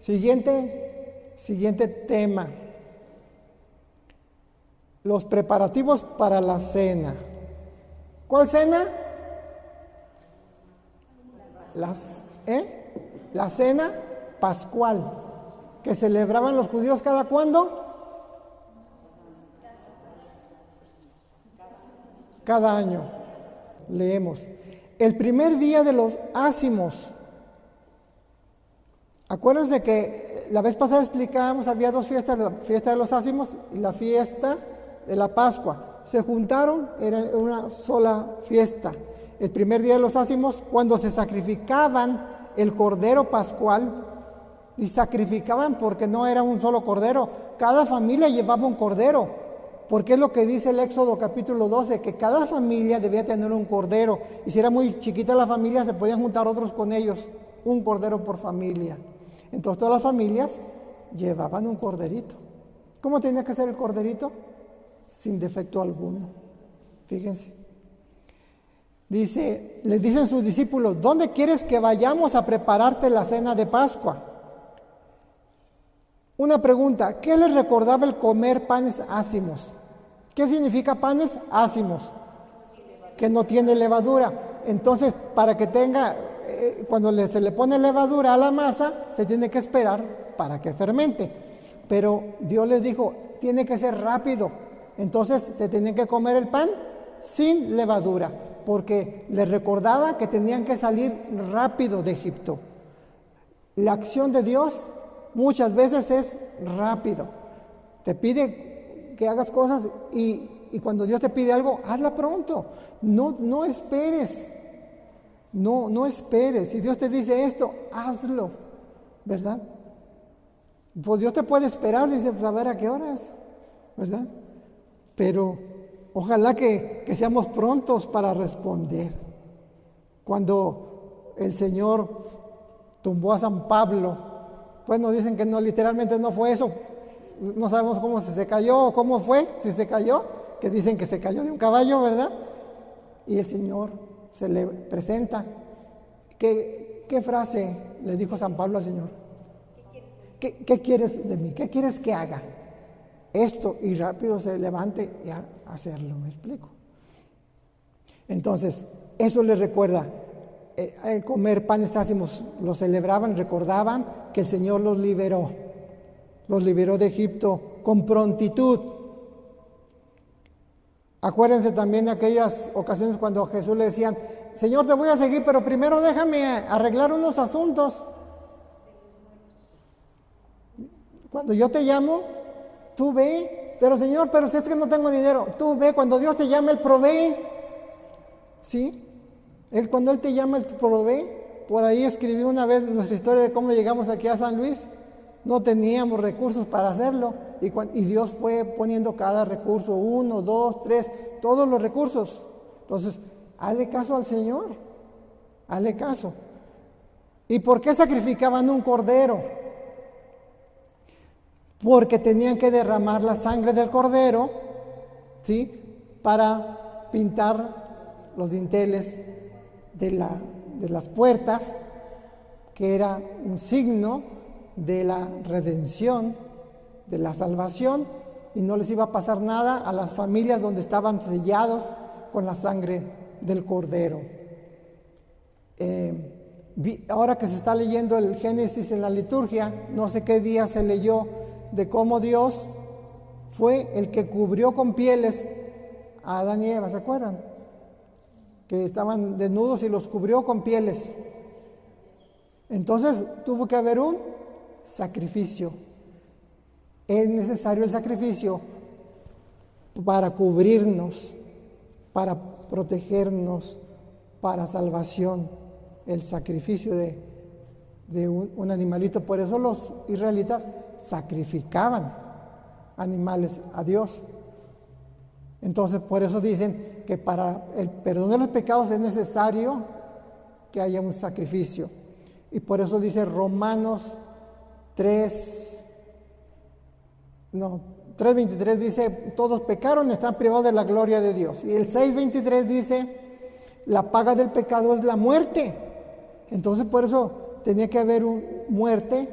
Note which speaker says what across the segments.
Speaker 1: Siguiente tema. Los preparativos para la cena. ¿Cuál cena? La cena pascual, que celebraban los judíos ¿cada cuándo? Cada año. Leemos. El primer día de los ácimos. Acuérdense que la vez pasada explicábamos, había dos fiestas, la fiesta de los ácimos y la fiesta de la Pascua. Se juntaron, era una sola fiesta. El primer día de los ácimos, cuando se sacrificaban el cordero pascual, y sacrificaban porque no era un solo cordero, cada familia llevaba un cordero, porque es lo que dice el Éxodo capítulo 12, que cada familia debía tener un cordero, y si era muy chiquita la familia, se podían juntar otros con ellos, un cordero por familia. Entonces todas las familias llevaban un corderito. ¿Cómo tenía que ser el corderito? Sin defecto alguno. Fíjense. Dice, les dicen sus discípulos, ¿dónde quieres que vayamos a prepararte la cena de Pascua? Una pregunta, ¿qué les recordaba el comer panes ácimos? ¿Qué significa panes ácimos? Que no tiene levadura. Entonces, para que tenga, cuando se le pone levadura a la masa, se tiene que esperar para que fermente. Pero Dios les dijo, tiene que ser rápido. Entonces, se tiene que comer el pan sin levadura, porque les recordaba que tenían que salir rápido de Egipto. La acción de Dios muchas veces es rápido. Te pide que hagas cosas y cuando Dios te pide algo, hazla pronto. No esperes. No esperes. Si Dios te dice esto, hazlo. ¿Verdad? Pues Dios te puede esperar, dice, pues a ver a qué horas. ¿Verdad? Pero ojalá que seamos prontos para responder. Cuando el Señor tumbó a San Pablo, pues nos dicen que no, literalmente no fue eso. No sabemos cómo se cayó o cómo fue, si se cayó, que dicen que se cayó de un caballo, ¿verdad? Y el Señor se le presenta. ¿Qué frase le dijo San Pablo al Señor? ¿Qué quieres de mí? ¿Qué quieres que haga? Esto, y rápido se levante y a hacerlo, ¿me explico? Entonces, eso les recuerda. Comer panes ácimos, lo celebraban, recordaban que el Señor los liberó de Egipto con prontitud. Acuérdense también de aquellas ocasiones cuando a Jesús le decían, Señor, te voy a seguir, pero primero déjame arreglar unos asuntos. Cuando yo te llamo, tú ve, pero Señor, pero si es que no tengo dinero, tú ve, cuando Dios te llama, Él provee. ¿Sí? Cuando Él te llama, Él te provee. Por ahí escribí una vez nuestra historia de cómo llegamos aquí a San Luis. No teníamos recursos para hacerlo y Dios fue poniendo cada recurso, 1, 2, 3, todos los recursos. Entonces, hazle caso al Señor, hazle caso. ¿Y por qué sacrificaban un cordero? Porque tenían que derramar la sangre del cordero, ¿sí?, para pintar los dinteles de las puertas, que era un signo de la redención, de la salvación, y no les iba a pasar nada a las familias donde estaban sellados con la sangre del cordero. Ahora que se está leyendo el Génesis en la liturgia, no sé qué día se leyó de cómo Dios fue el que cubrió con pieles a Adán y Eva, ¿se acuerdan? Que estaban desnudos y los cubrió con pieles. Entonces tuvo que haber un sacrificio. Es necesario el sacrificio para cubrirnos, para protegernos, para salvación. El sacrificio de un animalito. Por eso los israelitas sacrificaban animales a Dios. Entonces, por eso dicen que para el perdón de los pecados es necesario que haya un sacrificio. Y por eso dice Romanos 3:23 dice, todos pecaron, están privados de la gloria de Dios. Y el 6:23 dice, la paga del pecado es la muerte. Entonces, por eso tenía que haber muerte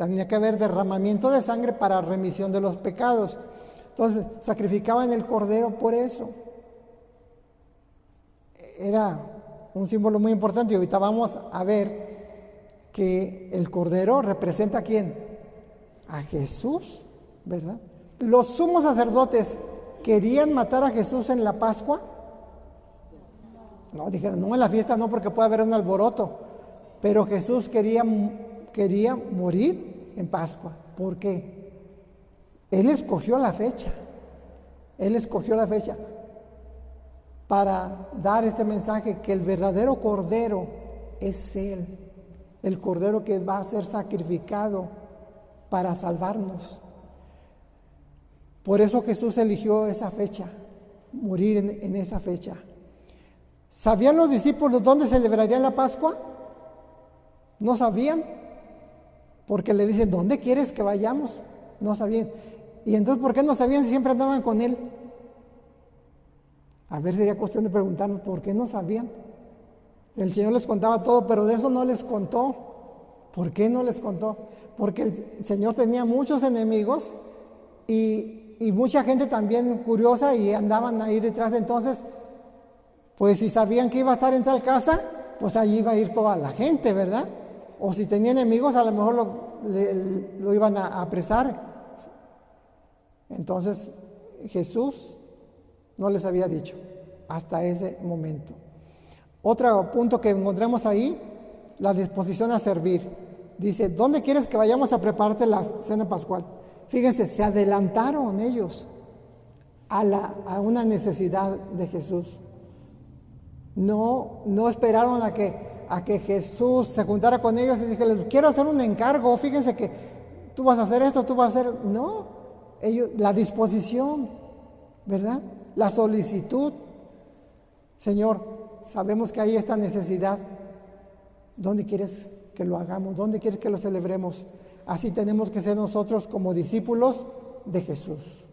Speaker 1: tenía que haber derramamiento de sangre para remisión de los pecados. Entonces, sacrificaban el cordero por eso. Era un símbolo muy importante y ahorita vamos a ver que el cordero representa ¿a quién? A Jesús, ¿verdad? Los sumos sacerdotes querían matar a Jesús en la Pascua. No, dijeron, no, en la fiesta no, porque puede haber un alboroto. Pero Jesús quería morir en Pascua. ¿Por qué? Él escogió la fecha. Él escogió la fecha para dar este mensaje que el verdadero cordero es Él. El cordero que va a ser sacrificado para salvarnos. Por eso Jesús eligió esa fecha, morir en esa fecha. ¿Sabían los discípulos dónde celebrarían la Pascua? No sabían, porque le dicen, ¿dónde quieres que vayamos? No sabían. Y entonces, ¿por qué no sabían si siempre andaban con Él? A ver, sería cuestión de preguntarnos, ¿por qué no sabían? El Señor les contaba todo, pero de eso no les contó. ¿Por qué no les contó? Porque el Señor tenía muchos enemigos y mucha gente también curiosa y andaban ahí detrás. Entonces, pues si sabían que iba a estar en tal casa, pues allí iba a ir toda la gente, ¿verdad? O si tenía enemigos, a lo mejor lo iban a apresar. Entonces, Jesús no les había dicho hasta ese momento. Otro punto que encontramos ahí, la disposición a servir. Dice, ¿dónde quieres que vayamos a prepararte la cena pascual? Fíjense, se adelantaron ellos a una necesidad de Jesús. No esperaron a que Jesús se juntara con ellos y dijera, quiero hacer un encargo, fíjense que tú vas a hacer esto, tú vas a hacer... No, ellos, la disposición, ¿verdad? La solicitud. Señor, sabemos que hay esta necesidad. ¿Dónde quieres que lo hagamos? ¿Dónde quieres que lo celebremos? Así tenemos que ser nosotros como discípulos de Jesús.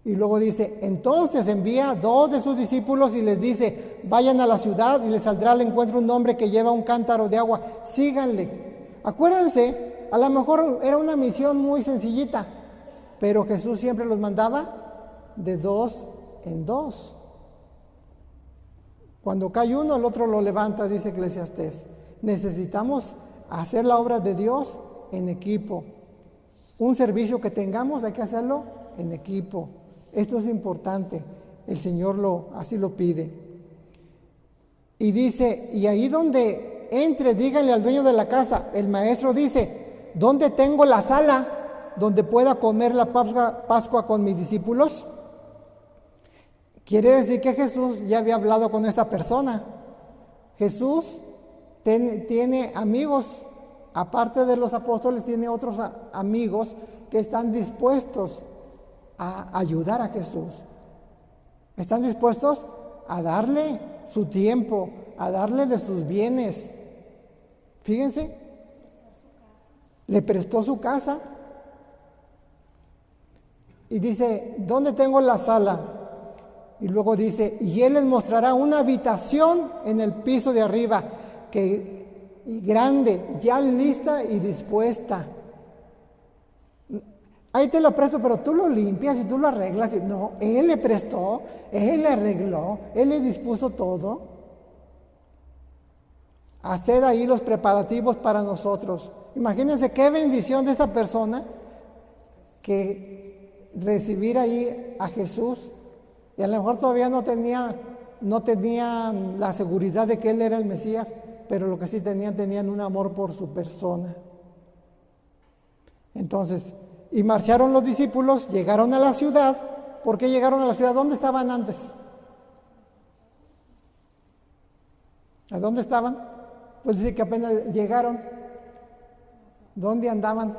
Speaker 1: Y luego dice, entonces envía 2 de sus discípulos y les dice, vayan a la ciudad y les saldrá al encuentro un hombre que lleva un cántaro de agua, síganle. Acuérdense, a lo mejor era una misión muy sencillita, pero Jesús siempre los mandaba de 2 en 2. Cuando cae uno, el otro lo levanta, dice Eclesiastés. Necesitamos hacer la obra de Dios en equipo. Un servicio que tengamos hay que hacerlo en equipo. Esto es importante, el Señor así lo pide. Y dice, y ahí donde entre, díganle al dueño de la casa, el maestro dice, ¿dónde tengo la sala donde pueda comer la Pascua con mis discípulos? Quiere decir que Jesús ya había hablado con esta persona. Jesús tiene amigos, aparte de los apóstoles, tiene otros amigos que están dispuestos a ayudar a Jesús. Están dispuestos a darle su tiempo, a darle de sus bienes. Fíjense, le prestó su casa y dice, ¿dónde tengo la sala? Y luego dice, y Él les mostrará una habitación en el piso de arriba, grande, ya lista y dispuesta. Ahí te lo presto, pero tú lo limpias y tú lo arreglas. No, Él le prestó, Él le arregló, Él le dispuso todo. Haced ahí los preparativos para nosotros. Imagínense qué bendición de esta persona que recibir ahí a Jesús. Y a lo mejor todavía no tenían la seguridad de que Él era el Mesías, pero lo que sí tenían un amor por su persona. Entonces, y marcharon los discípulos, llegaron a la ciudad. ¿Por qué llegaron a la ciudad? ¿Dónde estaban antes? ¿A dónde estaban? Pues dice que apenas llegaron. ¿Dónde andaban?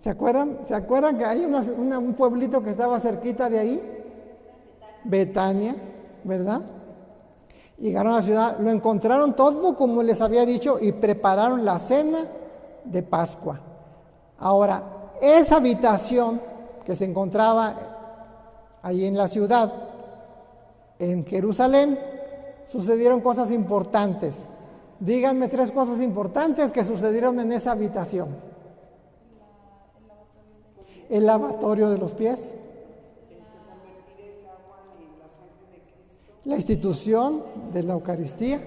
Speaker 1: ¿Se acuerdan? ¿Se acuerdan que hay un pueblito que estaba cerquita de ahí? Betania, ¿verdad? Llegaron a la ciudad, lo encontraron todo como les había dicho y prepararon la cena de Pascua. Ahora, esa habitación que se encontraba allí en la ciudad, en Jerusalén, sucedieron cosas importantes. Díganme 3 cosas importantes que sucedieron en esa habitación. El lavatorio de los pies. La institución de la Eucaristía.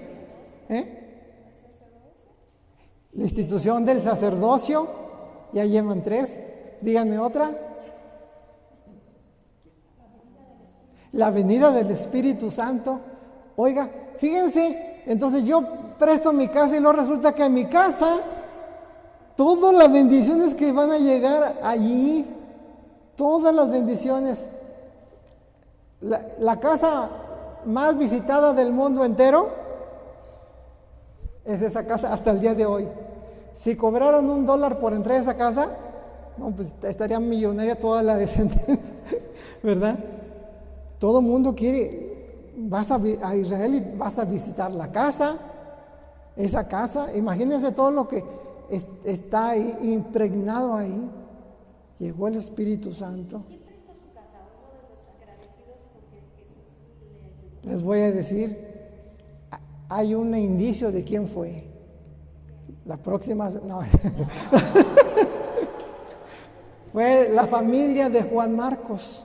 Speaker 1: La institución del sacerdocio. Ya llevan 3. Díganme otra. La venida del Espíritu Santo. Oiga, fíjense, entonces yo presto mi casa y luego resulta que en mi casa todas las bendiciones que van a llegar allí, todas las bendiciones. La casa más visitada del mundo entero es esa casa hasta el día de hoy. Si cobraron $1 por entrar a esa casa, no, pues estaría millonaria toda la descendencia, ¿verdad? Todo el mundo quiere, vas a Israel y vas a visitar la casa, esa casa. Imagínense todo lo que está ahí, impregnado ahí. Llegó el Espíritu Santo.
Speaker 2: ¿Quién prestó su casa? Uno de los agradecidos porque Jesús le ayudó.
Speaker 1: Les voy a decir, hay un indicio de quién fue. La próxima, no. Fue la familia de Juan Marcos.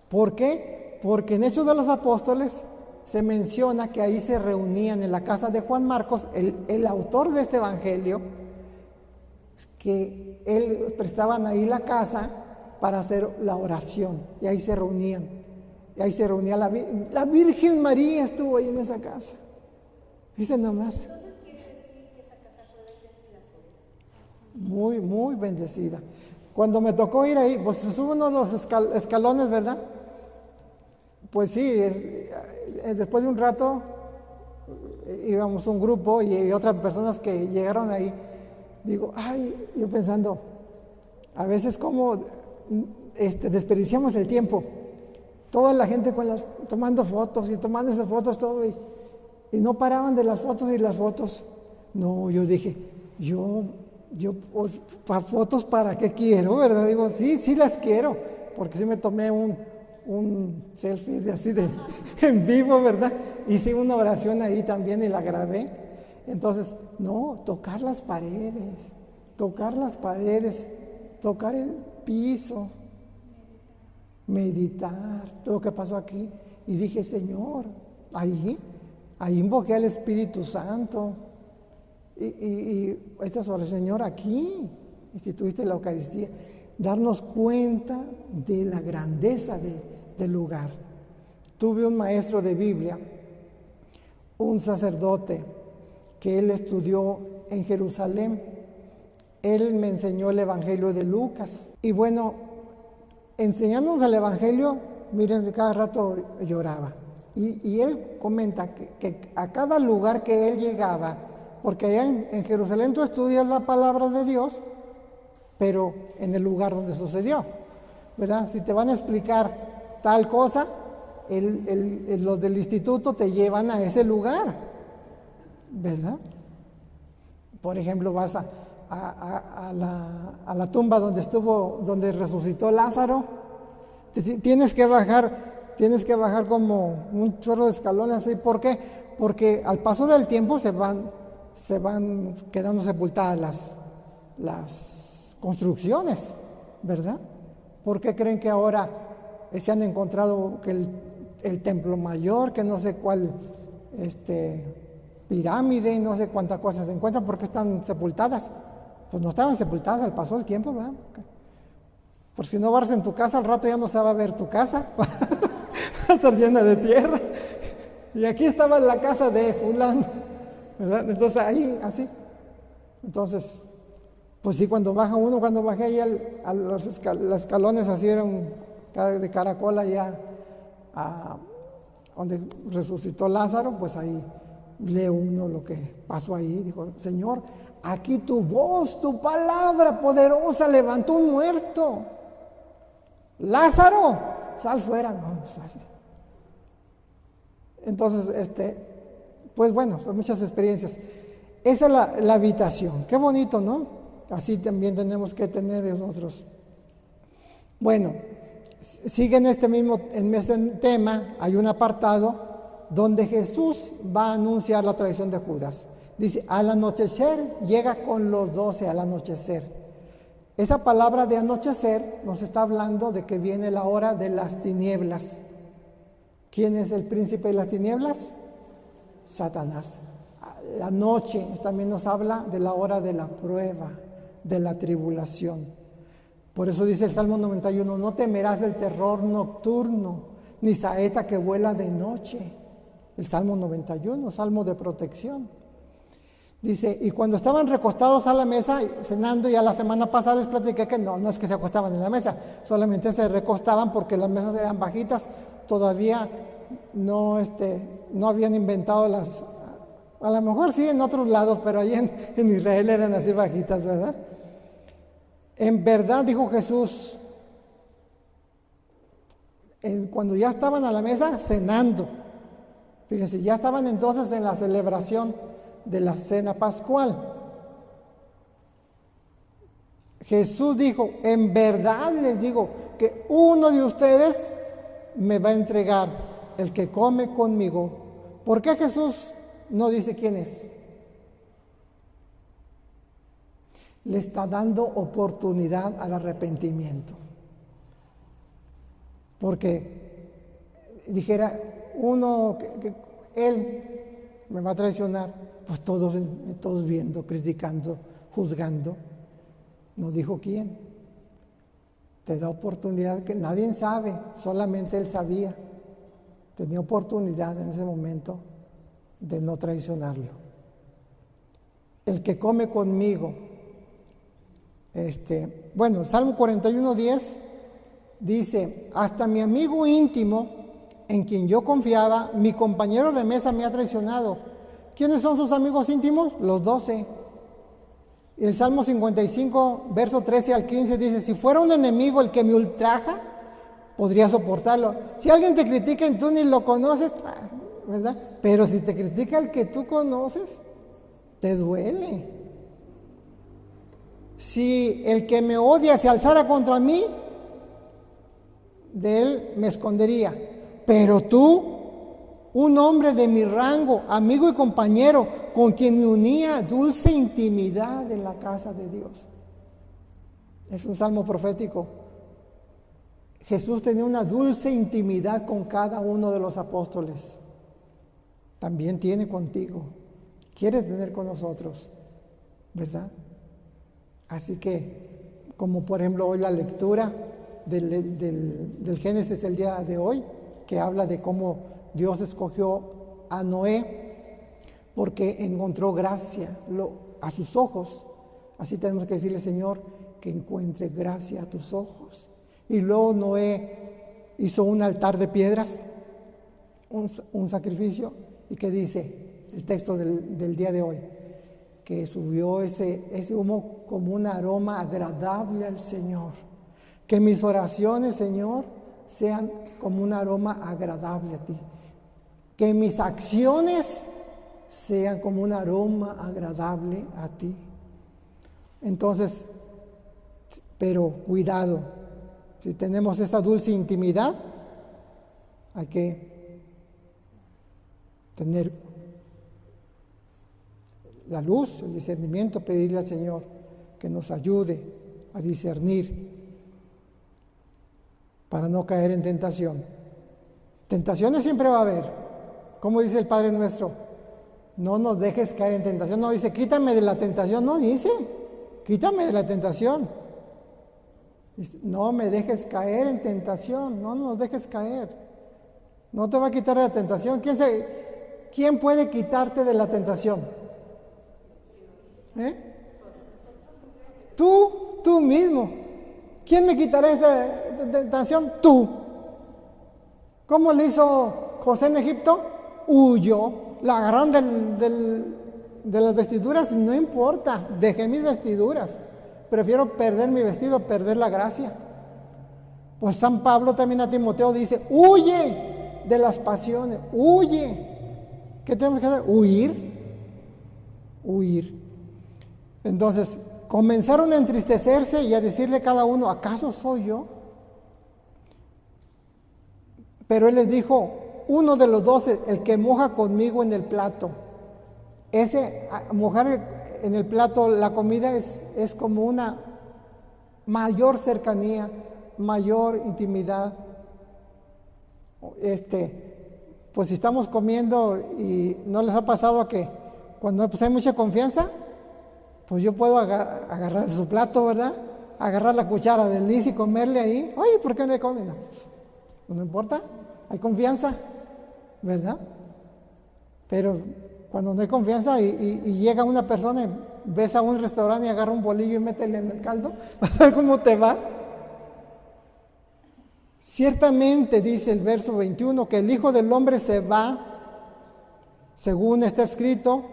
Speaker 1: ¿Por qué? Porque en Hechos de los Apóstoles se menciona que ahí se reunían en la casa de Juan Marcos, el autor de este evangelio, que él prestaban ahí la casa para hacer la oración, y ahí se reunían. Y ahí se reunía la Virgen María estuvo ahí en esa casa. Dice nomás.
Speaker 2: Entonces quiere decir que esa casa fue bendecida por eso.
Speaker 1: Muy, muy bendecida. Cuando me tocó ir ahí, pues se suben uno de los escalones, ¿verdad? Pues sí, después de un rato íbamos un grupo y otras personas que llegaron ahí. Digo, ay, yo pensando, a veces como desperdiciamos el tiempo. Toda la gente tomando fotos y tomando esas fotos, todo, y no paraban de las fotos y las fotos. No, yo dije, yo pues, fotos para qué quiero, ¿verdad? Digo, sí las quiero, porque sí me tomé un selfie en vivo, ¿verdad? Hice una oración ahí también y la grabé. Entonces, no, tocar las paredes, tocar el piso, meditar, todo lo que pasó aquí. Y dije, Señor, ahí invoqué al Espíritu Santo. Y estas horas, Señor, aquí instituiste la Eucaristía. Darnos cuenta de la grandeza del lugar. Tuve un maestro de Biblia, un sacerdote, que él estudió en Jerusalén. Él me enseñó el Evangelio de Lucas. Y bueno, enseñándonos el Evangelio, miren, cada rato lloraba. Y él comenta que a cada lugar que él llegaba, porque allá en Jerusalén tú estudias la palabra de Dios, pero en el lugar donde sucedió, ¿verdad? Si te van a explicar tal cosa, los del instituto te llevan a ese lugar, ¿verdad? Por ejemplo, vas a la tumba donde resucitó Lázaro. Tienes que bajar como un chorro de escalones así. ¿Por qué? Porque al paso del tiempo se van quedando sepultadas las construcciones, ¿verdad? ¿Por qué creen que ahora se han encontrado que el templo mayor, que no sé cuál pirámide y no sé cuántas cosas se encuentran? ¿Por qué están sepultadas? Pues no estaban sepultadas al paso del tiempo, ¿verdad? Por si no vas en tu casa, al rato ya no se va a ver tu casa, va a estar llena de tierra. Y aquí estaba la casa de fulano, ¿verdad? Entonces ahí, así. Entonces, pues sí, cuando bajé ahí a los escalones, así era de caracol allá a donde resucitó Lázaro, pues ahí lee uno lo que pasó ahí. Dijo, Señor, aquí tu voz, tu palabra poderosa levantó un muerto. Lázaro, sal fuera. No, pues así. Entonces, pues bueno, son muchas experiencias. Esa es la habitación. Qué bonito, ¿no? Así también tenemos que tener nosotros. Bueno, sigue en este tema, hay un apartado donde Jesús va a anunciar la traición de Judas. Dice, al anochecer llega con los 12 al anochecer. Esa palabra de anochecer nos está hablando de que viene la hora de las tinieblas. ¿Quién es el príncipe de las tinieblas? Satanás. La noche también nos habla de la hora de la prueba, de la tribulación. Por eso dice el Salmo 91, no temerás el terror nocturno, ni saeta que vuela de noche. El Salmo 91, Salmo de protección. Dice, y cuando estaban recostados a la mesa cenando, ya la semana pasada les platiqué que no es que se acostaban en la mesa, solamente se recostaban porque las mesas eran bajitas, todavía no habían inventado las, a lo mejor sí en otros lados, pero ahí en Israel eran así bajitas, ¿verdad? En verdad, dijo Jesús, cuando ya estaban a la mesa cenando, fíjense, ya estaban entonces en la celebración de la cena pascual. Jesús dijo, en verdad les digo que uno de ustedes me va a entregar, el que come conmigo. ¿Por qué Jesús no dice quién es? Le está dando oportunidad al arrepentimiento. Porque dijera uno que él me va a traicionar, pues todos viendo, criticando, juzgando. No dijo quién. Te da oportunidad que nadie sabe, solamente él sabía. Tenía oportunidad en ese momento de no traicionarlo. El que come conmigo. Bueno, el Salmo 41:10 dice, hasta mi amigo íntimo, en quien yo confiaba, mi compañero de mesa me ha traicionado. ¿Quiénes son sus amigos íntimos? Los 12. El Salmo 55, verso 13 al 15 dice, si fuera un enemigo el que me ultraja, podría soportarlo. Si alguien te critica y tú ni lo conoces, ¿verdad? Pero si te critica el que tú conoces, te duele. Si el que me odia se alzara contra mí, de él me escondería. Pero tú, un hombre de mi rango, amigo y compañero, con quien me unía dulce intimidad en la casa de Dios. Es un salmo profético. Jesús tenía una dulce intimidad con cada uno de los apóstoles. También tiene contigo. Quiere tener con nosotros, ¿verdad? Así que, como por ejemplo hoy la lectura del Génesis el día de hoy, que habla de cómo Dios escogió a Noé porque encontró gracia a sus ojos. Así tenemos que decirle, Señor, que encuentre gracia a tus ojos. Y luego Noé hizo un altar de piedras, un sacrificio, y que dice el texto del día de hoy, que subió ese humo como un aroma agradable al Señor. Que mis oraciones, Señor, sean como un aroma agradable a ti. Que mis acciones sean como un aroma agradable a ti. Entonces, pero cuidado, si tenemos esa dulce intimidad, hay que tener la luz, el discernimiento, pedirle al Señor que nos ayude a discernir para no caer en tentación. Tentaciones siempre va a haber. Como dice el Padre nuestro, no nos dejes caer en tentación. No dice, quítame de la tentación. No dice, quítame de la tentación. Dice, no me dejes caer en tentación. No nos dejes caer. No te va a quitar de la tentación. ¿Quién puede quitarte de la tentación? Tú mismo. ¿Quién me quitará esta tentación? Tú. ¿Cómo le hizo José en Egipto? Huyó. La agarraron de las vestiduras. No importa, dejé mis vestiduras. Prefiero perder mi vestido, perder la gracia. Pues San Pablo también a Timoteo dice, huye de las pasiones, huye. ¿Qué tenemos que hacer? Huir. Entonces, comenzaron a entristecerse y a decirle cada uno, ¿acaso soy yo? Pero él les dijo, uno de los 12, el que moja conmigo en el plato. mojar en el plato la comida es como una mayor cercanía, mayor intimidad. Pues si estamos comiendo y no les ha pasado que cuando pues hay mucha confianza, pues yo puedo agarrar su plato, ¿verdad? Agarrar la cuchara del Liz y comerle ahí. Oye, ¿por qué me come? No, pues, no importa, hay confianza, ¿verdad? Pero cuando no hay confianza y llega una persona y ves a un restaurante y agarra un bolillo y métele en el caldo, vas a ver cómo te va. Ciertamente, dice el verso 21, que el Hijo del Hombre se va, según está escrito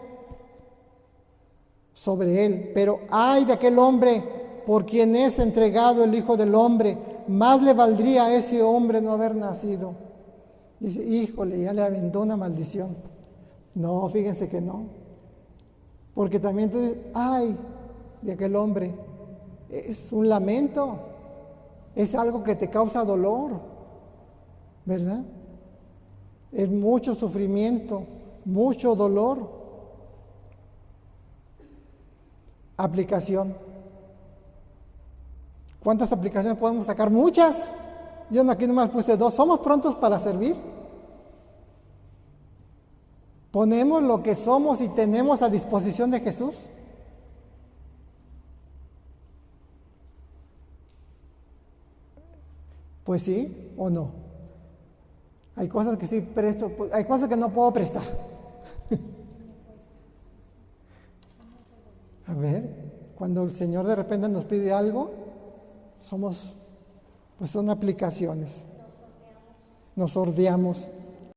Speaker 1: sobre él. Pero ay de aquel hombre por quien es entregado el Hijo del Hombre, más le valdría a ese hombre no haber nacido. Dice, híjole, ya le aventó una maldición. No, fíjense que no. Porque también tú dices, ay de aquel hombre, es un lamento, es algo que te causa dolor, ¿verdad? Es mucho sufrimiento, mucho dolor. Aplicación. ¿Cuántas aplicaciones podemos sacar? Muchas. Yo aquí nomás puse 2. ¿Somos prontos para servir? ¿Ponemos lo que somos y tenemos a disposición de Jesús? Pues sí o no. Hay cosas que sí presto, hay cosas que no puedo prestar. A ver, cuando el Señor de repente nos pide algo, pues son aplicaciones. Nos sordeamos.